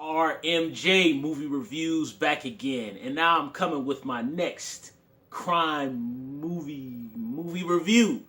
RMJ movie reviews back again, and now I'm coming with my next crime movie review.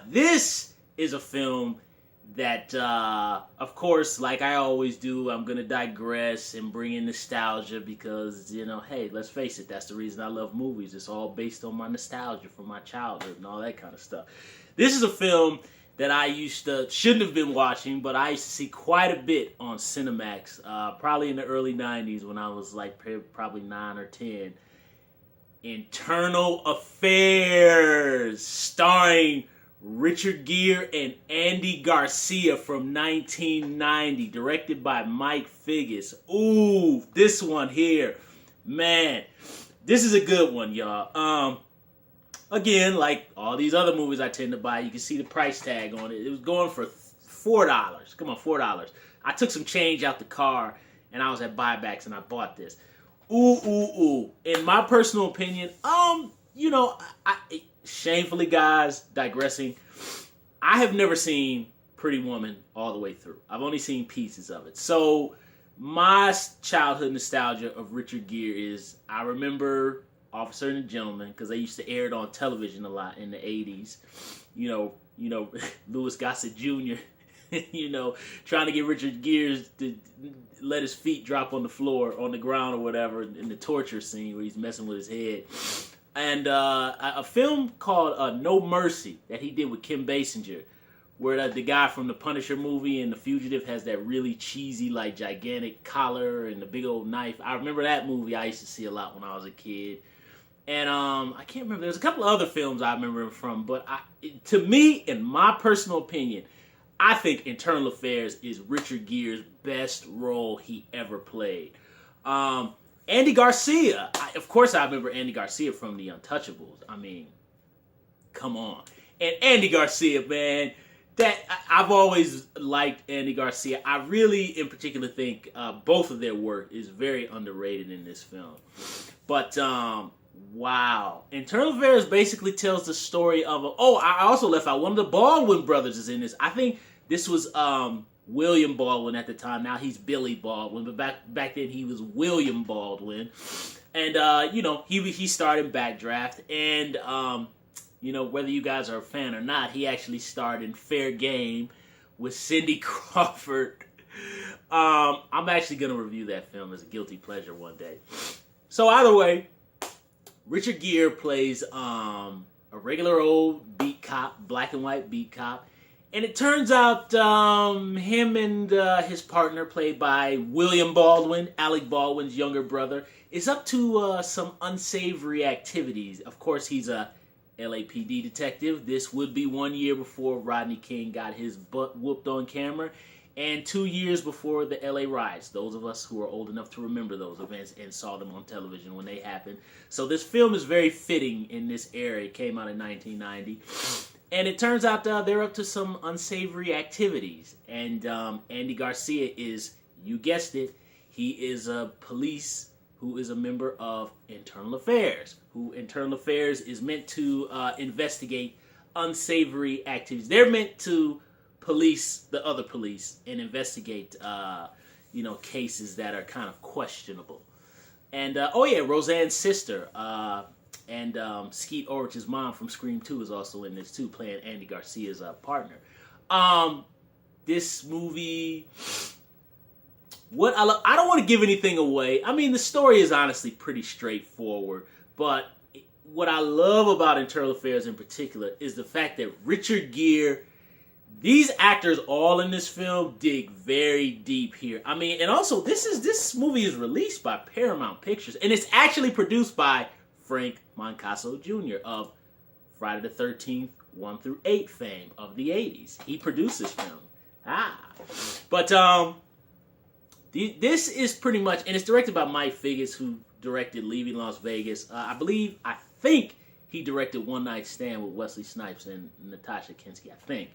This is a film that, of course, like I always do, I'm gonna digress and bring in nostalgia because, hey, let's face it, that's the reason I love movies. It's all based on my nostalgia from my childhood and all that kind of stuff. This is a film that I shouldn't have been watching, but I used to see quite a bit on Cinemax, probably in the early 90s when I was like probably 9 or 10. Internal Affairs, starring Richard Gere and Andy Garcia from 1990, directed by Mike Figgis. Ooh, this one here, man, this is a good one, y'all. Again, like all these other movies I tend to buy, you can see the price tag on it. It was going for $4. Come on, $4. I took some change out the car, and I was at buybacks, and I bought this. Ooh. In my personal opinion, shamefully, guys, digressing, I have never seen Pretty Woman all the way through. I've only seen pieces of it. So my childhood nostalgia of Richard Gere is, I remember Officer and a Gentleman, because they used to air it on television a lot in the 80s. Louis Gossett Jr., trying to get Richard Gere to let his feet drop on the floor, on the ground or whatever, in the torture scene where he's messing with his head. And a film called No Mercy that he did with Kim Basinger, where the guy from the Punisher movie and The Fugitive has that really cheesy, like, gigantic collar and the big old knife. I remember that movie I used to see a lot when I was a kid. And I can't remember. There's a couple of other films I remember him from, but to me, in my personal opinion, I think Internal Affairs is Richard Gere's best role he ever played. Andy Garcia, of course I remember Andy Garcia from The Untouchables. I mean, come on. And Andy Garcia, man, I've always liked Andy Garcia. I really, in particular, think both of their work is very underrated in this film. But, wow. Internal Affairs basically tells the story of I also left out one of the Baldwin brothers is in this. I think this was William Baldwin at the time. Now he's Billy Baldwin, but back then he was William Baldwin. And he starred in Backdraft, and whether you guys are a fan or not, he actually starred in Fair Game with Cindy Crawford. I'm actually going to review that film as a guilty pleasure one day. So either way, Richard Gere plays a regular old beat cop, black and white beat cop. And it turns out him and his partner, played by William Baldwin, Alec Baldwin's younger brother, is up to some unsavory activities. Of course, he's a LAPD detective. This would be 1 year before Rodney King got his butt whooped on camera, and 2 years before the LA riots. Those of us who are old enough to remember those events and saw them on television when they happened. So this film is very fitting in this era. It came out in 1990. And it turns out they're up to some unsavory activities. And Andy Garcia is, you guessed it, he is a police who is a member of Internal Affairs. Who Internal Affairs is meant to investigate unsavory activities. They're meant to police the other police and investigate, cases that are kind of questionable. And, Roseanne's sister, and Skeet Ulrich's mom from Scream 2 is also in this too, playing Andy Garcia's partner. This movie, I don't want to give anything away. I mean, the story is honestly pretty straightforward, but what I love about Internal Affairs in particular is the fact that Richard Gere, these actors all in this film dig very deep here. I mean, and also this movie is released by Paramount Pictures, and it's actually produced by Frank Moncasso Jr. of Friday the 13th 1 through 8 fame of the 80s. He produced this film. But this is pretty much, and it's directed by Mike Figgis, who directed Leaving Las Vegas. I think he directed One Night Stand with Wesley Snipes and Natasha Kinski, I think.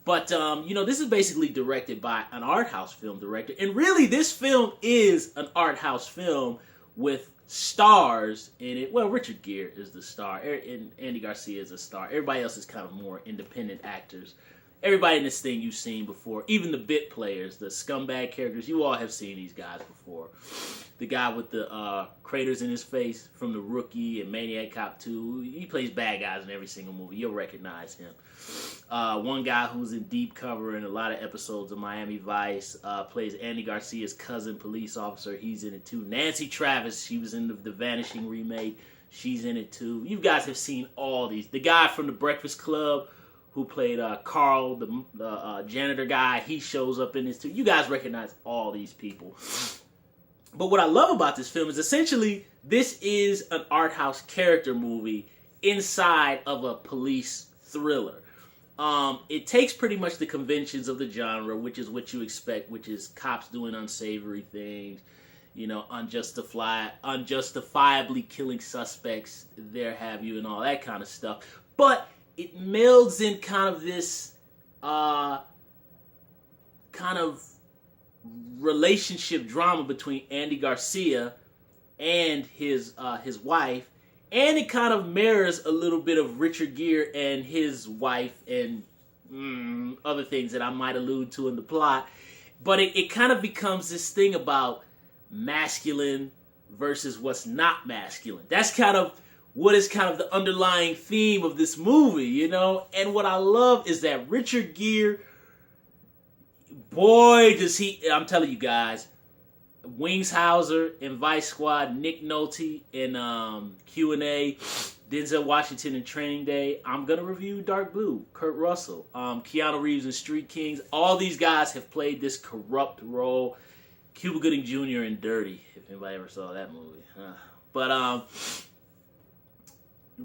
But, this is basically directed by an art house film director. And really, this film is an art house film with stars in it. Well, Richard Gere is the star, and Andy Garcia is a star. Everybody else is kind of more independent actors. everybody in this thing you've seen before. Even the bit players, the scumbag characters, you all have seen these guys before. The guy with the craters in his face from The Rookie and Maniac Cop 2. He plays bad guys in every single movie. You'll recognize him. One guy who's in Deep Cover in a lot of episodes of Miami Vice plays Andy Garcia's cousin police officer. He's in it too. Nancy Travis, she was in the Vanishing remake. She's in it too. You guys have seen all these. The guy from The Breakfast Club who played Carl, the janitor guy, he shows up in this too. You guys recognize all these people. But what I love about this film is essentially this is an art house character movie inside of a police thriller. It takes pretty much the conventions of the genre, which is what you expect, which is cops doing unsavory things, you know, unjustifiably killing suspects, there have you, and all that kind of stuff. But it melds in kind of this kind of relationship drama between Andy Garcia and his wife, and it kind of mirrors a little bit of Richard Gere and his wife and other things that I might allude to in the plot. But it kind of becomes this thing about masculine versus what's not masculine. That's kind of what is kind of the underlying theme of this movie, you know? And what I love is that Richard Gere, boy, does he, I'm telling you guys, Wings Hauser in Vice Squad, Nick Nolte in Q&A, Denzel Washington in Training Day. I'm going to review Dark Blue, Kurt Russell, Keanu Reeves in Street Kings. All these guys have played this corrupt role. Cuba Gooding Jr. in Dirty, if anybody ever saw that movie. But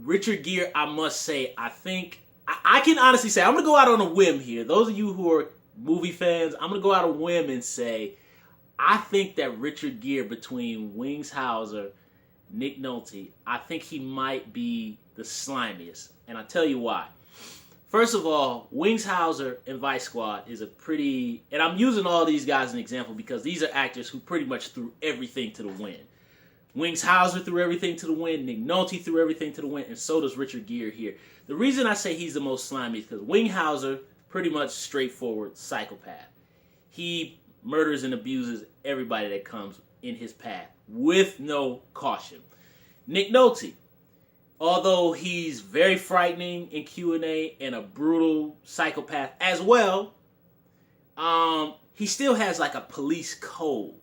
Richard Gere, I must say, I think, I can honestly say, I'm going to go out on a whim here. Those of you who are movie fans, I'm going to go out on a whim and say, I think that Richard Gere, between Wings Hauser, Nick Nolte, I think he might be the slimiest. And I'll tell you why. First of all, Wings Hauser in Vice Squad is a pretty, and I'm using all these guys as an example because these are actors who pretty much threw everything to the wind. Wings Hauser threw everything to the wind, Nick Nolte threw everything to the wind, and so does Richard Gere here. The reason I say he's the most slimy is because Wings Hauser, pretty much straightforward psychopath. He murders and abuses everybody that comes in his path with no caution. Nick Nolte, although he's very frightening in Q&A and a brutal psychopath as well, he still has like a police code.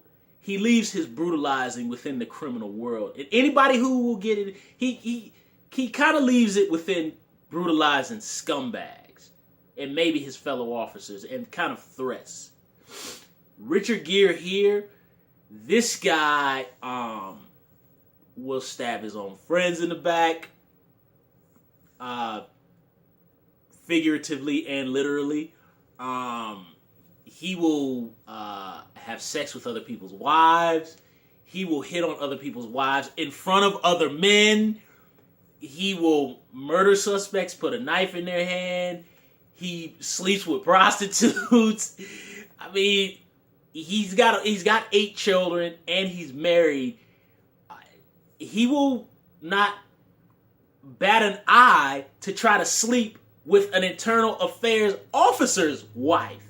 He leaves his brutalizing within the criminal world. And anybody who will get it, he kind of leaves it within brutalizing scumbags and maybe his fellow officers and kind of threats. Richard Gere here, this guy will stab his own friends in the back, figuratively and literally. He will have sex with other people's wives. He will hit on other people's wives in front of other men. He will murder suspects, put a knife in their hand. He sleeps with prostitutes. I mean, he's got 8 children and he's married. He will not bat an eye to try to sleep with an internal affairs officer's wife.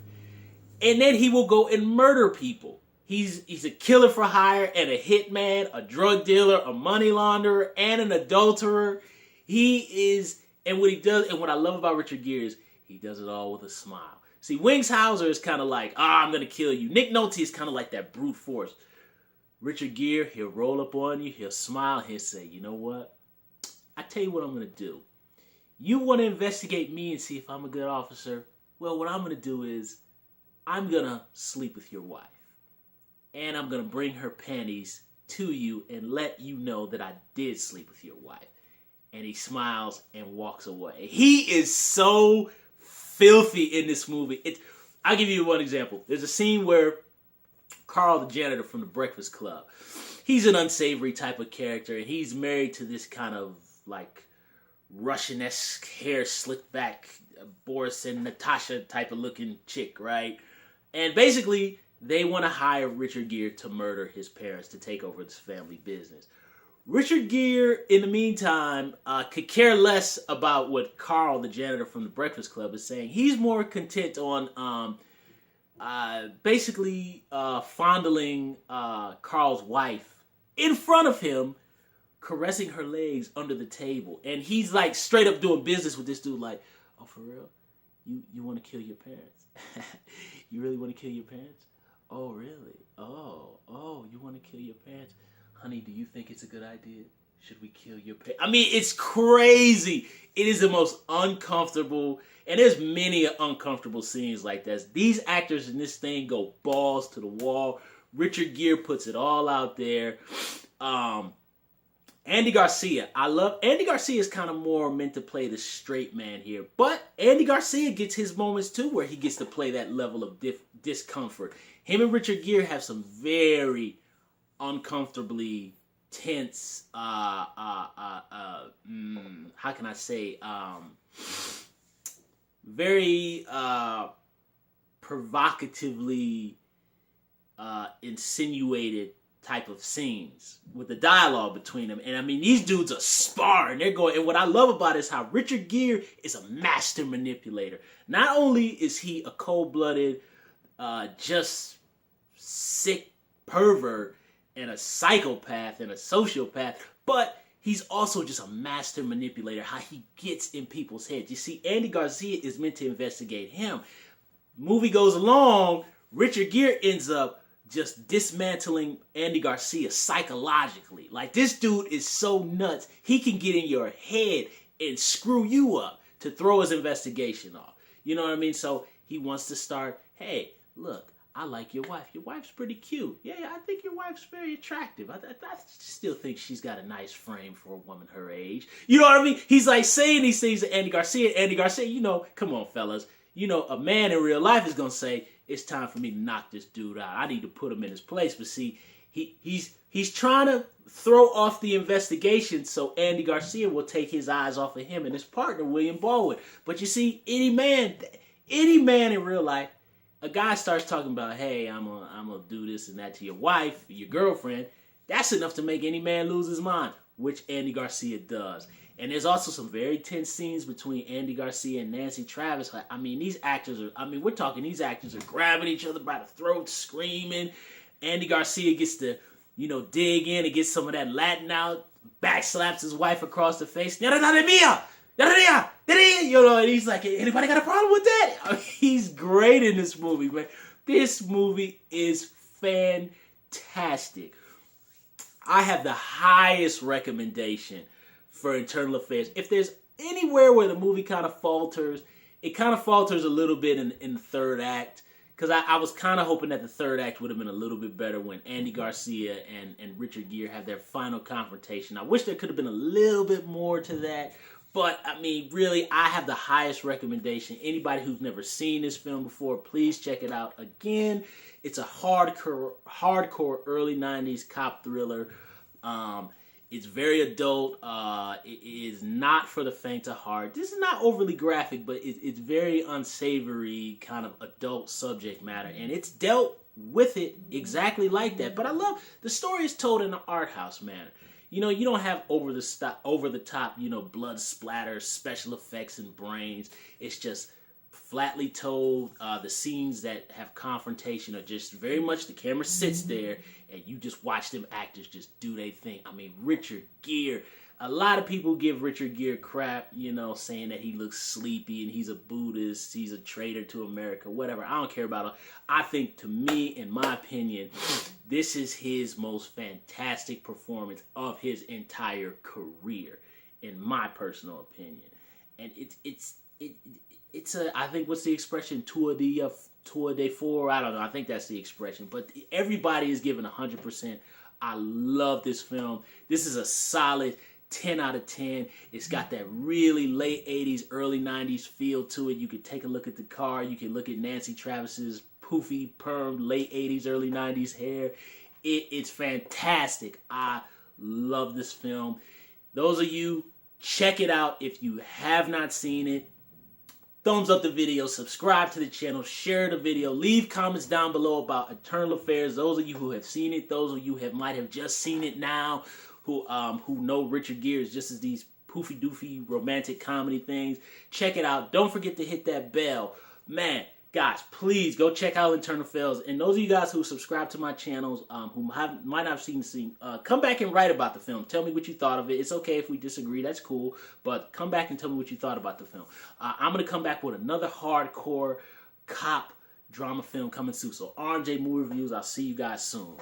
And then he will go and murder people. He's a killer for hire and a hitman, a drug dealer, a money launderer, and an adulterer. He is, and what he does, and what I love about Richard Gere is he does it all with a smile. See, Wings Hauser is kind of like, I'm going to kill you. Nick Nolte is kind of like that brute force. Richard Gere, he'll roll up on you, he'll smile, he'll say, you know what? I tell you what I'm going to do. You want to investigate me and see if I'm a good officer? Well, what I'm going to do is I'm going to sleep with your wife. And I'm going to bring her panties to you and let you know that I did sleep with your wife. And he smiles and walks away. He is so filthy in this movie. I'll give you one example. There's a scene where Carl, the janitor from the Breakfast Club, he's an unsavory type of character, and he's married to this kind of like Russian-esque hair slicked back Boris and Natasha type of looking chick, right? And basically, they want to hire Richard Gere to murder his parents, to take over this family business. Richard Gere, in the meantime, could care less about what Carl, the janitor from the Breakfast Club, is saying. He's more content on basically fondling Carl's wife in front of him, caressing her legs under the table. And he's like straight up doing business with this dude, like, oh, for real? You want to kill your parents? You really want to kill your parents? Oh, really? Oh, you want to kill your parents? Honey, do you think it's a good idea? Should we kill your parents? I mean, it's crazy. It is the most uncomfortable, and there's many uncomfortable scenes like this. These actors in this thing go balls to the wall. Richard Gere puts it all out there. Andy Garcia. Andy Garcia is kind of more meant to play the straight man here. But Andy Garcia gets his moments too where he gets to play that level of discomfort. Him and Richard Gere have some very uncomfortably tense, how can I say, very provocatively insinuated type of scenes with the dialogue between them. And I mean, these dudes are sparring. They're going, and what I love about it is how Richard Gere is a master manipulator. Not only is he a cold-blooded, just sick pervert and a psychopath and a sociopath, but he's also just a master manipulator, how he gets in people's heads. You see, Andy Garcia is meant to investigate him. Movie goes along, Richard Gere ends up just dismantling Andy Garcia psychologically. Like, this dude is so nuts, he can get in your head and screw you up to throw his investigation off. You know what I mean? So he wants to start, hey, look, I like your wife. Your wife's pretty cute. Yeah, I think your wife's very attractive. I still think she's got a nice frame for a woman her age. You know what I mean? He's like saying these things to Andy Garcia. Andy Garcia, you know, come on, fellas. You know, a man in real life is going to say, it's time for me to knock this dude out. I need to put him in his place. But see, he's trying to throw off the investigation so Andy Garcia will take his eyes off of him and his partner, William Baldwin. But you see, any man in real life, a guy starts talking about, hey, I'm gonna do this and that to your wife, your girlfriend, that's enough to make any man lose his mind, which Andy Garcia does. And there's also some very tense scenes between Andy Garcia and Nancy Travis. I mean, these actors are grabbing each other by the throat, screaming. Andy Garcia gets to, dig in and get some of that Latin out, backslaps his wife across the face. And he's like, anybody got a problem with that? I mean, he's great in this movie, man. This movie is fantastic. I have the highest recommendation for Internal Affairs. If there's anywhere where the movie kind of falters, it kind of falters a little bit in the third act. Because I was kind of hoping that the third act would have been a little bit better when Andy Garcia and Richard Gere have their final confrontation. I wish there could have been a little bit more to that. But, I mean, really, I have the highest recommendation. Anybody who's never seen this film before, please check it out. Again, it's a hardcore early 90s cop thriller. It's very adult. It is not for the faint of heart. This is not overly graphic, but it's very unsavory kind of adult subject matter. And it's dealt with it exactly like that. But I love the story is told in an art house manner. You don't have over the top, blood splatter, special effects and brains. It's just flatly told. The scenes that have confrontation are just very much the camera sits there and you just watch them actors just do their thing. I mean, Richard Gere. A lot of people give Richard Gere crap, saying that he looks sleepy and he's a Buddhist, he's a traitor to America, whatever. I don't care about it. I think, to me, in my opinion, this is his most fantastic performance of his entire career, in my personal opinion. And it's a, I think, what's the expression? Tour de four? I don't know. I think that's the expression. But everybody is giving 100%. I love this film. This is a solid 10 out of 10. It's got that really late 80s, early 90s feel to it. You can take a look at the car. You can look at Nancy Travis's poofy, permed, late 80s, early 90s hair. It's fantastic. I love this film. Those of you, check it out if you have not seen it. thumbs up the video, subscribe to the channel, share the video, leave comments down below about Eternal Affairs. Those of you who have seen it, those of you who might have just seen it now, who know Richard Gere is just as these poofy doofy romantic comedy things. Check it out. Don't forget to hit that bell. Man, guys, please go check out Eternal Affairs. And those of you guys who subscribe to my channels, who might not have seen the scene, come back and write about the film. Tell me what you thought of it. It's okay if we disagree. That's cool. But come back and tell me what you thought about the film. I'm going to come back with another hardcore cop drama film coming soon. So RJ Movie Reviews. I'll see you guys soon.